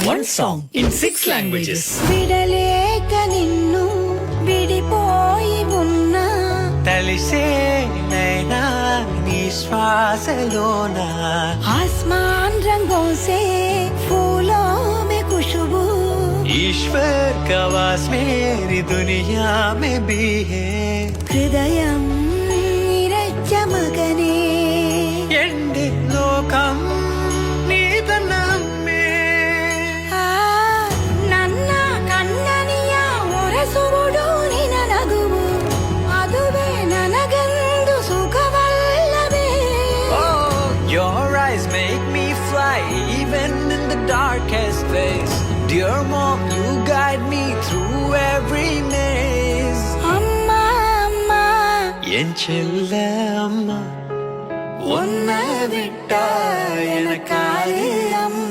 One song in 6 languages. విడలేక నిన్ను విడిపోయి ఉన్నా తలిసే నైనా నీ శ్వాసలోన आसमान रंगों से फूलों में खुशबू ईश्वर का वास मेरी दुनिया में भी है. హృదయం నిరచ్చ మగనే ఎండి లోకం నీదనమ్మే ನನ್ನ ಕಣ್ಣನಿಯ ಒರೆಸುವುದು ನಿನ ನಗುವು ಅದುವೇ ನನಗೆಂದು ಸುಖವಲ್ಲವೇ. Oh, your eyes make me fly even in the darkest days. Dear mom, you guide me through every maze. அம்மா அம்மா என் செல்ல அம்மா உன்னை விட்டா எனக்காலே அம்மா